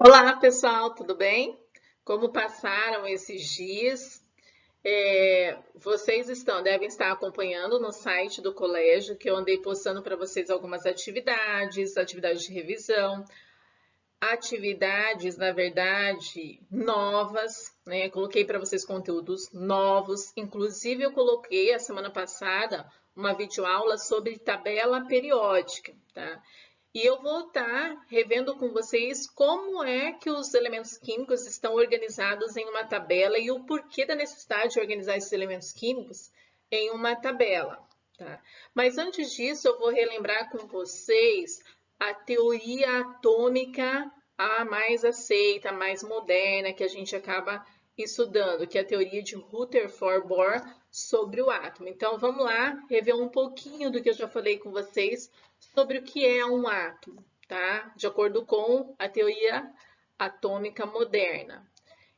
Olá, pessoal, tudo bem? Como passaram esses dias? Devem estar acompanhando no site do colégio, que eu andei postando para vocês algumas atividades de revisão, atividades, na verdade, novas, né? Coloquei para vocês conteúdos novos. Inclusive, eu coloquei a semana passada uma videoaula sobre tabela periódica, tá? E eu vou estar revendo com vocês como é que os elementos químicos estão organizados em uma tabela e o porquê da necessidade de organizar esses elementos químicos em uma tabela, tá? Mas antes disso, eu vou relembrar com vocês a teoria atômica a mais aceita, a mais moderna, que a gente acaba estudando, que é a teoria de Rutherford Bohr sobre o átomo. Então, vamos lá rever um pouquinho do que eu já falei com vocês sobre o que é um átomo, tá? De acordo com a teoria atômica moderna.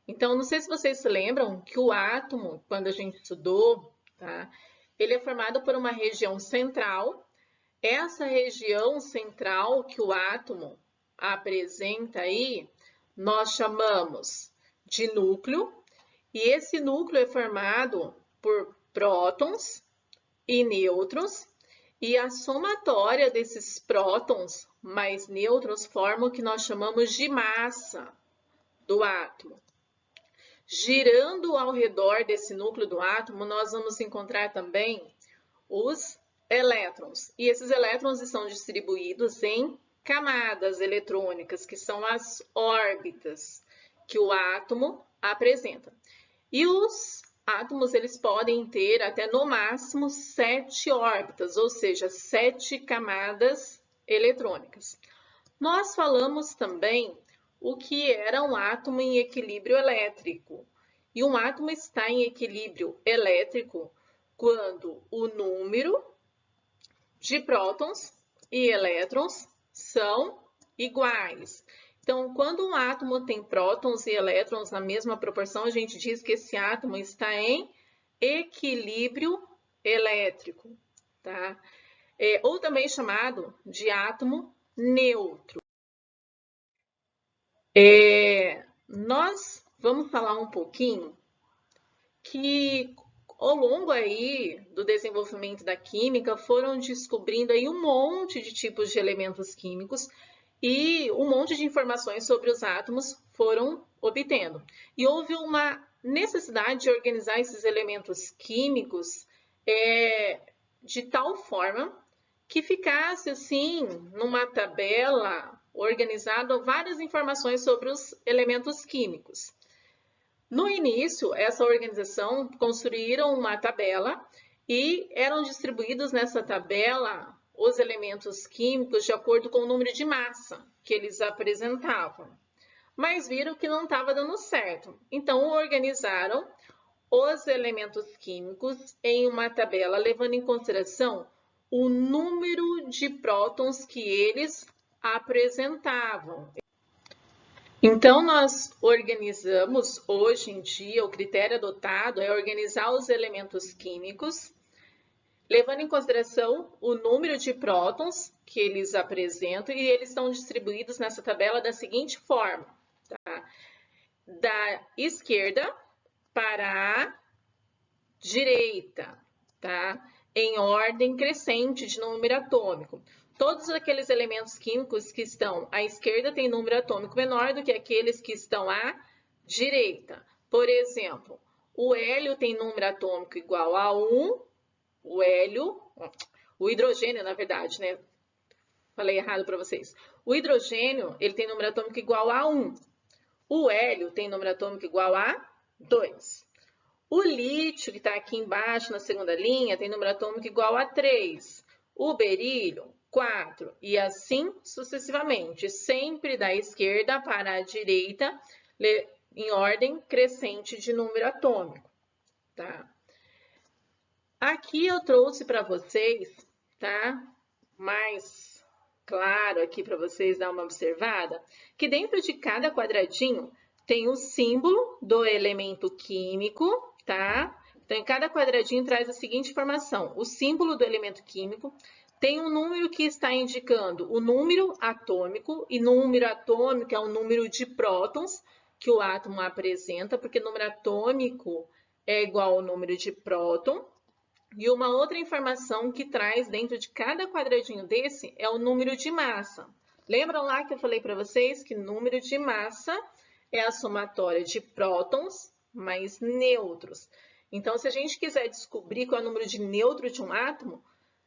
Então, não sei se vocês se lembram que o átomo, quando a gente estudou, tá? Ele é formado por uma região central. Essa região central que o átomo apresenta aí, nós chamamos de núcleo, e esse núcleo é formado por prótons e nêutrons, e a somatória desses prótons mais nêutrons forma o que nós chamamos de massa do átomo. Girando ao redor desse núcleo do átomo, nós vamos encontrar também os elétrons. E esses elétrons estão distribuídos em camadas eletrônicas, que são as órbitas que o átomo apresenta. E os átomos eles podem ter até no máximo 7 órbitas, ou seja, 7 camadas eletrônicas. Nós falamos também o que era um átomo em equilíbrio elétrico. E um átomo está em equilíbrio elétrico quando o número de prótons e elétrons são iguais. Então, quando um átomo tem prótons e elétrons na mesma proporção, a gente diz que esse átomo está em equilíbrio elétrico, tá? Ou também chamado de átomo neutro. Nós vamos falar um pouquinho que ao longo aí do desenvolvimento da química foram descobrindo aí um monte de tipos de elementos químicos e um monte de informações sobre os átomos foram obtendo. E houve uma necessidade de organizar esses elementos químicos de tal forma que ficasse assim numa tabela organizada várias informações sobre os elementos químicos. No início, essa organização construíram uma tabela e eram distribuídos nessa tabela os elementos químicos de acordo com o número de massa que eles apresentavam. Mas viram que não estava dando certo. Então, organizaram os elementos químicos em uma tabela, levando em consideração o número de prótons que eles apresentavam. Então, nós organizamos, hoje em dia, o critério adotado é organizar os elementos químicos, levando em consideração o número de prótons que eles apresentam, e eles estão distribuídos nessa tabela da seguinte forma, tá? Da esquerda para a direita, tá? Em ordem crescente de número atômico. Todos aqueles elementos químicos que estão à esquerda têm número atômico menor do que aqueles que estão à direita. Por exemplo, o hélio tem número atômico igual a 1, o hidrogênio, na verdade, né? Falei errado para vocês. O hidrogênio, ele tem número atômico igual a 1. O hélio tem número atômico igual a 2. O lítio, que está aqui embaixo na segunda linha, tem número atômico igual a 3. O berílio, 4. E assim sucessivamente, sempre da esquerda para a direita, em ordem crescente de número atômico. Tá? Aqui eu trouxe para vocês, tá? Mais claro aqui para vocês dar uma observada, que dentro de cada quadradinho tem o símbolo do elemento químico, tá? Então, em cada quadradinho traz a seguinte informação: o símbolo do elemento químico, tem um número que está indicando o número atômico, e número atômico é o número de prótons que o átomo apresenta, porque número atômico é igual ao número de próton. E uma outra informação que traz dentro de cada quadradinho desse é o número de massa. Lembram lá que eu falei para vocês que número de massa é a somatória de prótons mais nêutrons. Então, se a gente quiser descobrir qual é o número de nêutron de um átomo,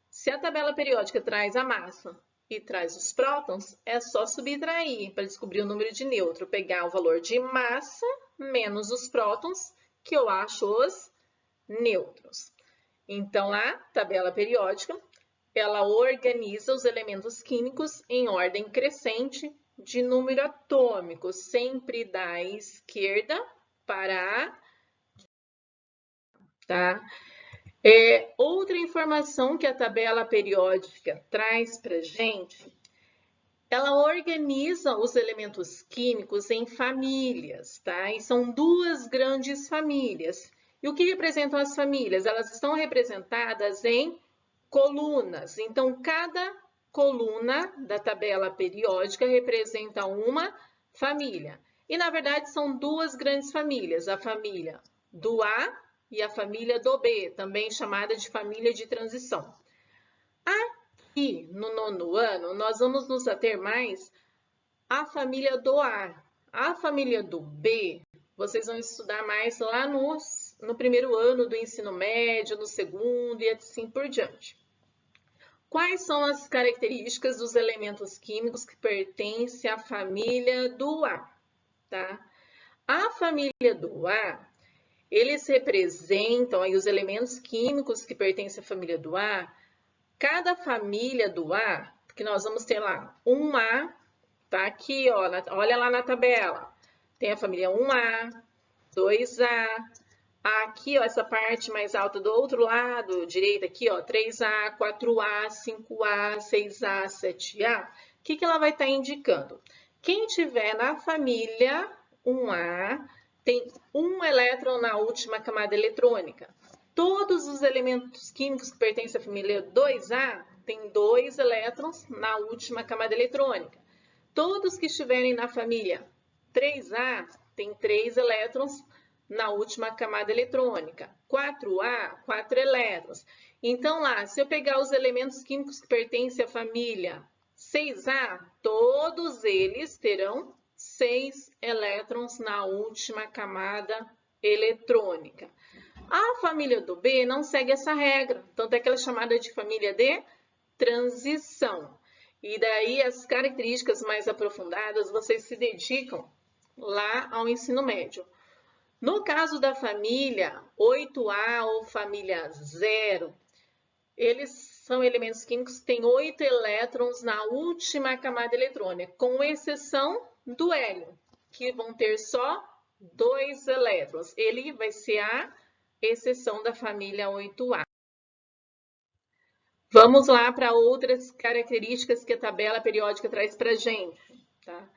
se a tabela periódica traz a massa e traz os prótons, é só subtrair para descobrir o número de nêutron, pegar o valor de massa menos os prótons, que eu acho os nêutrons. Então, a tabela periódica, ela organiza os elementos químicos em ordem crescente de número atômico, sempre da esquerda para a tá? Outra informação que a tabela periódica traz para a gente, ela organiza os elementos químicos em famílias, tá? E são duas grandes famílias. E o que representam as famílias? Elas estão representadas em colunas. Então, cada coluna da tabela periódica representa uma família. E, na verdade, são duas grandes famílias, a família do A e a família do B, também chamada de família de transição. Aqui, no 9º ano, nós vamos nos ater mais à família do A. A família do B, vocês vão estudar mais lá no 1º ano do ensino médio, no 2º e assim por diante. Quais são as características dos elementos químicos que pertencem à família do A? Tá? A família do A, eles representam aí os elementos químicos que pertencem à família do A. Cada família do A, que nós vamos ter lá, 1A, tá aqui, ó, olha lá na tabela. Tem a família 1A, 2A, aqui, ó, essa parte mais alta do outro lado, direita aqui, ó, 3A, 4A, 5A, 6A, 7A. O que ela vai estar indicando? Quem tiver na família 1A, tem um elétron na última camada eletrônica. Todos os elementos químicos que pertencem à família 2A têm 2 elétrons na última camada eletrônica. Todos que estiverem na família 3A têm 3 elétrons na última camada eletrônica. 4A, 4 elétrons. Então, lá, se eu pegar os elementos químicos que pertencem à família 6A, todos eles terão 6 elétrons na última camada eletrônica. A família do B não segue essa regra, tanto é que ela é chamada de família de transição. E daí as características mais aprofundadas vocês se dedicam lá ao ensino médio. No caso da família 8A ou família 0, eles são elementos químicos que têm 8 elétrons na última camada eletrônica, com exceção do hélio, que vão ter só 2 elétrons. Ele vai ser a exceção da família 8A. Vamos lá para outras características que a tabela periódica traz para a gente. Tá?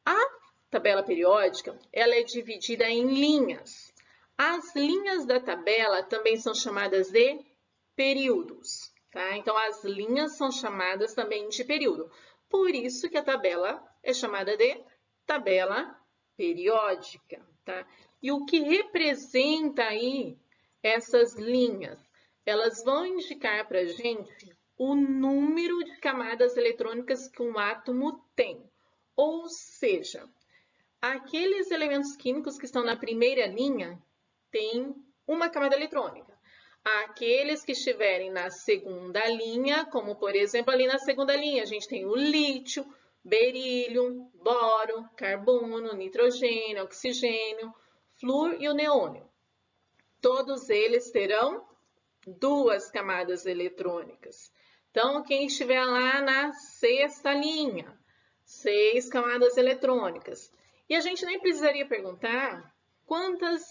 A tabela periódica, ela é dividida em linhas. As linhas da tabela também são chamadas de períodos. Tá? Então, as linhas são chamadas também de período. Por isso que a tabela é chamada de tabela periódica. Tá? E o que representa aí essas linhas? Elas vão indicar para a gente o número de camadas eletrônicas que um átomo tem. Ou seja, aqueles elementos químicos que estão na primeira linha têm uma camada eletrônica. Aqueles que estiverem na segunda linha, como por exemplo ali na segunda linha, a gente tem o lítio, berílio, boro, carbono, nitrogênio, oxigênio, flúor e o neônio. Todos eles terão 2 camadas eletrônicas. Então, quem estiver lá na 6ª linha, 6 camadas eletrônicas. E a gente nem precisaria perguntar quantas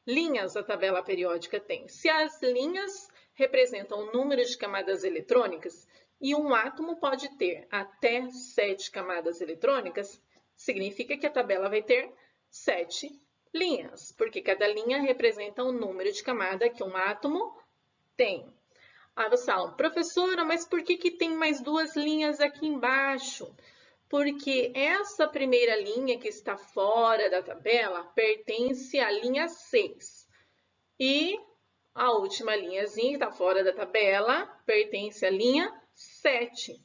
linhas a tabela periódica tem. Se as linhas representam o número de camadas eletrônicas e um átomo pode ter até 7 camadas eletrônicas, significa que a tabela vai ter 7 linhas, porque cada linha representa o número de camada que um átomo tem. Aí você fala, professora, mas por que tem mais duas linhas aqui embaixo? Porque essa primeira linha que está fora da tabela pertence à linha 6. E a última linhazinha que está fora da tabela pertence à linha 7.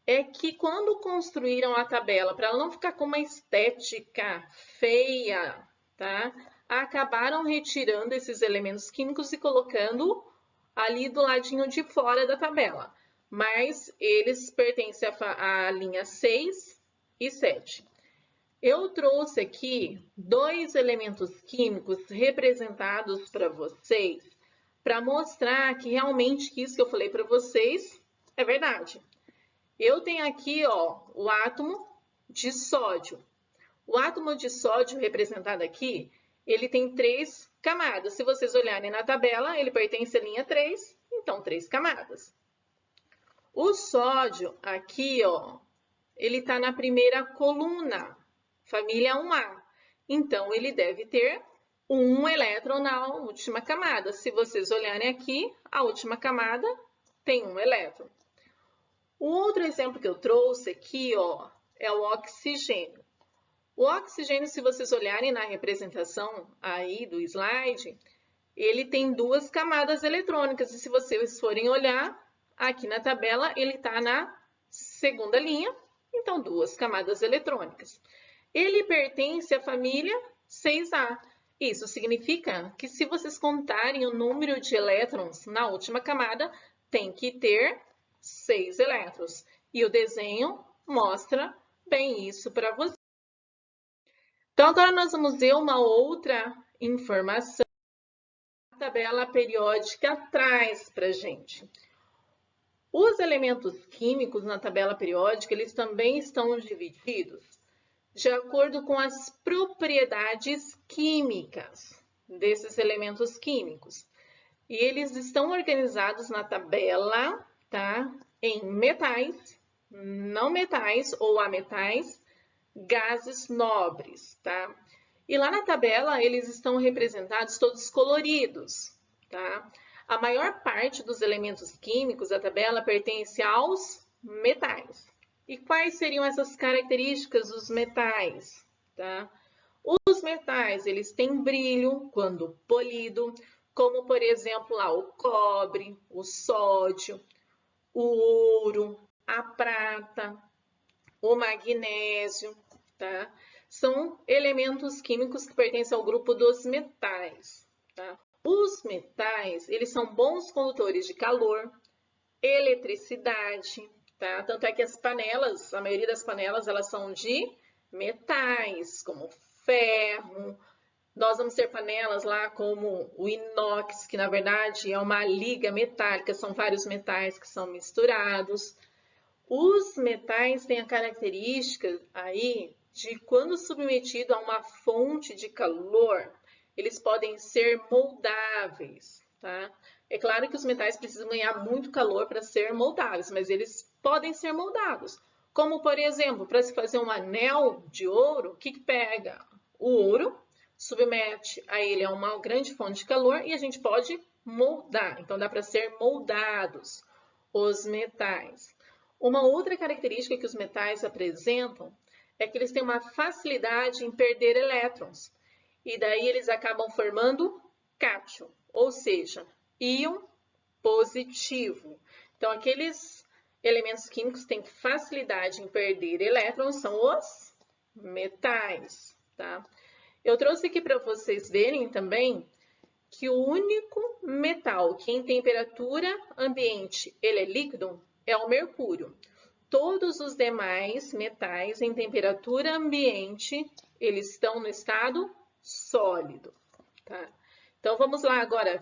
É que quando construíram a tabela, para ela não ficar com uma estética feia, tá? Acabaram retirando esses elementos químicos e colocando ali do ladinho de fora da tabela. Mas eles pertencem à linha 6 e 7. Eu trouxe aqui dois elementos químicos representados para vocês, para mostrar que realmente isso que eu falei para vocês é verdade. Eu tenho aqui, ó, o átomo de sódio. O átomo de sódio representado aqui, ele tem 3 camadas. Se vocês olharem na tabela, ele pertence à linha 3, então 3 camadas. O sódio aqui, ó, ele está na primeira coluna, família 1A. Então, ele deve ter um elétron na última camada. Se vocês olharem aqui, a última camada tem um elétron. O outro exemplo que eu trouxe aqui, ó, é o oxigênio. O oxigênio, se vocês olharem na representação aí do slide, ele tem 2 camadas eletrônicas. E se vocês forem olhar, aqui na tabela, ele está na segunda linha, então 2 camadas eletrônicas. Ele pertence à família 6A. Isso significa que se vocês contarem o número de elétrons na última camada, tem que ter 6 elétrons. E o desenho mostra bem isso para você. Então, agora nós vamos ver uma outra informação que a tabela periódica traz para a gente. Os elementos químicos na tabela periódica, eles também estão divididos de acordo com as propriedades químicas desses elementos químicos. E eles estão organizados na tabela, tá? Em metais, não metais ou ametais, gases nobres, tá? E lá na tabela eles estão representados todos coloridos, tá? A maior parte dos elementos químicos da tabela pertence aos metais. E quais seriam essas características dos metais, tá? Os metais, eles têm brilho quando polido, como por exemplo lá o cobre, o sódio, o ouro, a prata, o magnésio, tá? São elementos químicos que pertencem ao grupo dos metais, tá? Os metais, eles são bons condutores de calor, eletricidade, tá? Tanto é que as panelas, a maioria das panelas, elas são de metais, como ferro. Nós vamos ter panelas lá como o inox, que na verdade é uma liga metálica, são vários metais que são misturados. Os metais têm a característica aí de quando submetido a uma fonte de calor, eles podem ser moldáveis, tá? É claro que os metais precisam ganhar muito calor para ser moldáveis, mas eles podem ser moldados. Como, por exemplo, para se fazer um anel de ouro, o que pega? O ouro, submete a ele a uma grande fonte de calor e a gente pode moldar. Então, dá para ser moldados os metais. Uma outra característica que os metais apresentam é que eles têm uma facilidade em perder elétrons. E daí eles acabam formando cátion, ou seja, íon positivo. Então, aqueles elementos químicos que têm facilidade em perder elétrons são os metais, tá? Eu trouxe aqui para vocês verem também que o único metal que em temperatura ambiente ele é líquido é o mercúrio. Todos os demais metais em temperatura ambiente, eles estão no estado sólido, tá? Então, vamos lá agora.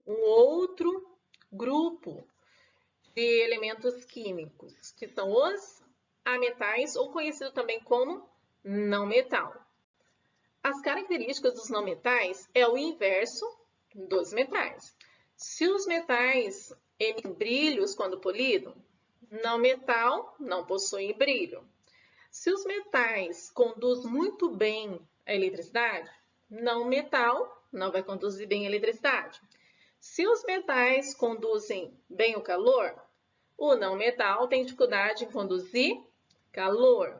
Um outro grupo de elementos químicos, que são os ametais, ou conhecido também como não metal. As características dos não metais é o inverso dos metais. Se os metais emitem brilhos quando polido, não metal não possui brilho. Se os metais conduzem muito bem a eletricidade, não metal não vai conduzir bem a eletricidade. Se os metais conduzem bem o calor, o não metal tem dificuldade em conduzir calor.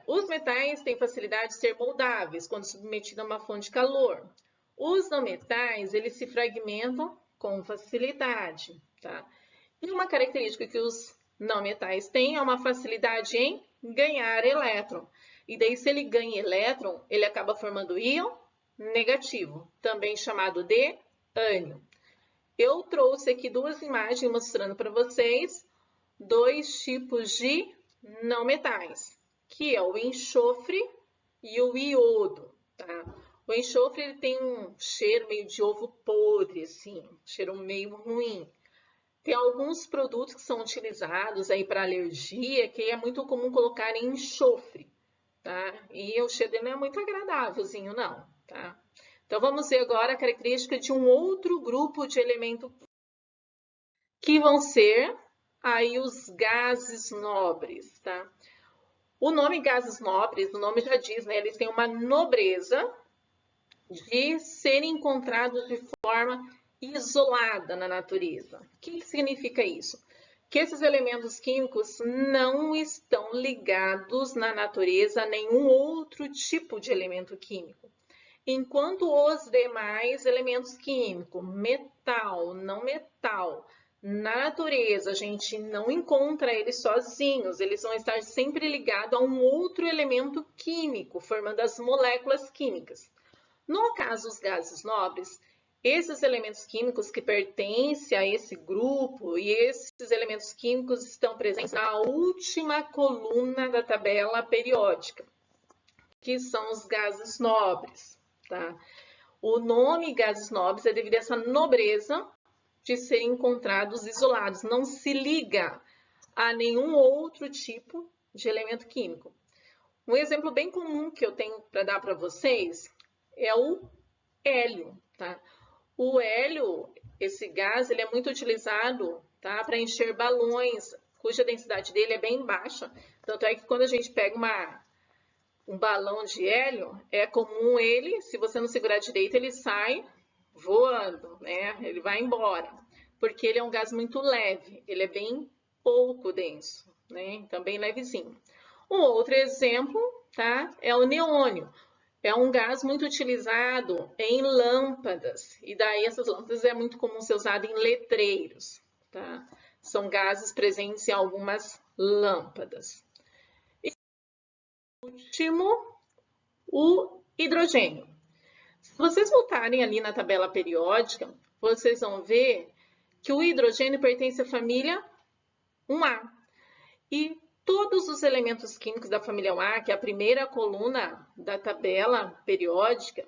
Os metais têm facilidade de ser moldáveis quando submetidos a uma fonte de calor. Os não metais, eles se fragmentam com facilidade, tá? E uma característica que os não metais têm é uma facilidade em ganhar elétron. E daí, se ele ganha elétron, ele acaba formando íon negativo, também chamado de ânion. Eu trouxe aqui duas imagens mostrando para vocês dois tipos de não metais, que é o enxofre e o iodo, tá? O enxofre ele tem um cheiro meio de ovo podre, assim, um cheiro meio ruim. Tem alguns produtos que são utilizados aí para alergia, que é muito comum colocar em enxofre, tá? E o cheiro dele não é muito agradávelzinho, não, tá? Então, vamos ver agora a característica de um outro grupo de elemento que vão ser aí os gases nobres, tá? O nome gases nobres, o nome já diz, né? Eles têm uma nobreza de serem encontrados de forma isolada na natureza. O que significa isso? Que esses elementos químicos não estão ligados na natureza a nenhum outro tipo de elemento químico. Enquanto os demais elementos químicos, metal, não metal, na natureza a gente não encontra eles sozinhos, eles vão estar sempre ligados a um outro elemento químico, formando as moléculas químicas. No caso dos gases nobres, esses elementos químicos que pertencem a esse grupo e esses elementos químicos estão presentes na última coluna da tabela periódica, que são os gases nobres, tá? O nome gases nobres é devido a essa nobreza de serem encontrados isolados, não se liga a nenhum outro tipo de elemento químico. Um exemplo bem comum que eu tenho para dar para vocês é o hélio, tá? O hélio, esse gás, ele é muito utilizado, tá, para encher balões, cuja densidade dele é bem baixa. Tanto é que quando a gente pega um balão de hélio, é comum ele, se você não segurar direito, ele sai voando, né? Ele vai embora, porque ele é um gás muito leve, ele é bem pouco denso, né? Então, bem levezinho. Um outro exemplo, tá, é o neônio. É um gás muito utilizado em lâmpadas, e daí essas lâmpadas é muito comum ser usado em letreiros, tá? São gases presentes em algumas lâmpadas. E por último, o hidrogênio. Se vocês voltarem ali na tabela periódica, vocês vão ver que o hidrogênio pertence à família 1A. E todos os elementos químicos da família 1A, que é a primeira coluna da tabela periódica,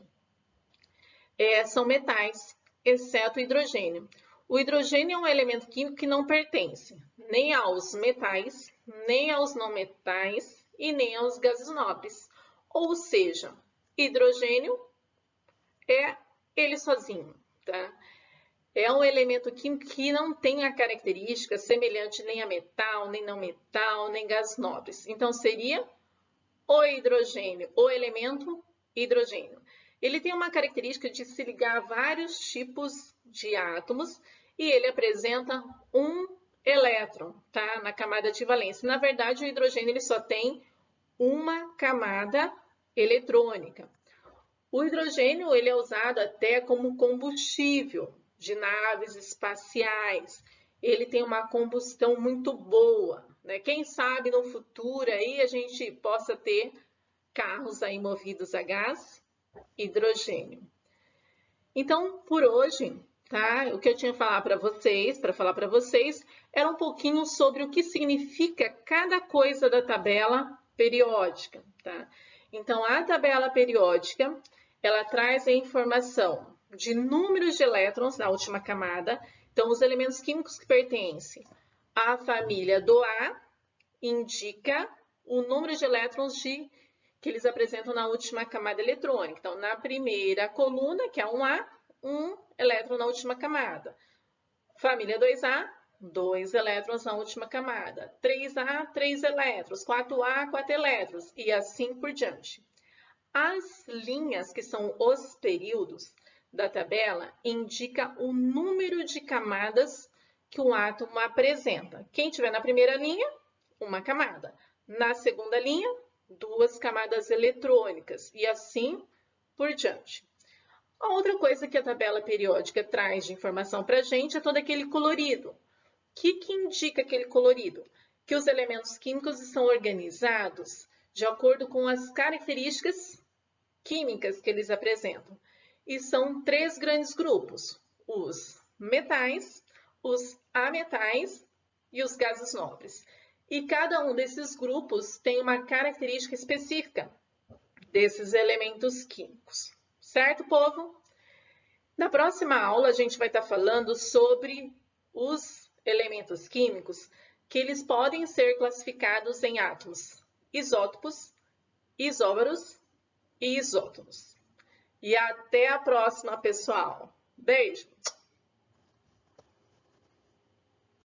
são metais, exceto o hidrogênio. O hidrogênio é um elemento químico que não pertence nem aos metais, nem aos não metais e nem aos gases nobres. Ou seja, hidrogênio é ele sozinho, tá? É um elemento químico que não tem a característica semelhante nem a metal, nem não metal, nem gases nobres. Então, seria o hidrogênio, o elemento hidrogênio. Ele tem uma característica de se ligar a vários tipos de átomos e ele apresenta um elétron, tá? Na camada de valência. Na verdade, o hidrogênio ele só tem uma camada eletrônica. O hidrogênio ele é usado até como combustível de naves espaciais. Ele tem uma combustão muito boa, né? Quem sabe no futuro aí a gente possa ter carros aí movidos a gás hidrogênio. Então, por hoje, tá? O que eu tinha para falar para vocês, era um pouquinho sobre o que significa cada coisa da tabela periódica, tá? Então, a tabela periódica, ela traz a informação de números de elétrons na última camada. Então, os elementos químicos que pertencem à família do A indica o número de elétrons que eles apresentam na última camada eletrônica. Então, na primeira coluna, que é 1A, 1 elétron na última camada. Família 2A, 2 elétrons na última camada. 3A, 3 elétrons. 4A, 4 elétrons. E assim por diante. As linhas, que são os períodos, da tabela indica o número de camadas que um átomo apresenta. Quem tiver na primeira linha, uma camada. Na segunda linha, 2 camadas eletrônicas e assim por diante. A outra coisa que a tabela periódica traz de informação para a gente é todo aquele colorido. O que indica aquele colorido? Que os elementos químicos estão organizados de acordo com as características químicas que eles apresentam. E são 3 grandes grupos: os metais, os ametais e os gases nobres. E cada um desses grupos tem uma característica específica desses elementos químicos. Certo, povo? Na próxima aula, a gente vai estar falando sobre os elementos químicos, que eles podem ser classificados em átomos isótopos, isóbaros e isótonos. E até a próxima, pessoal. Beijo!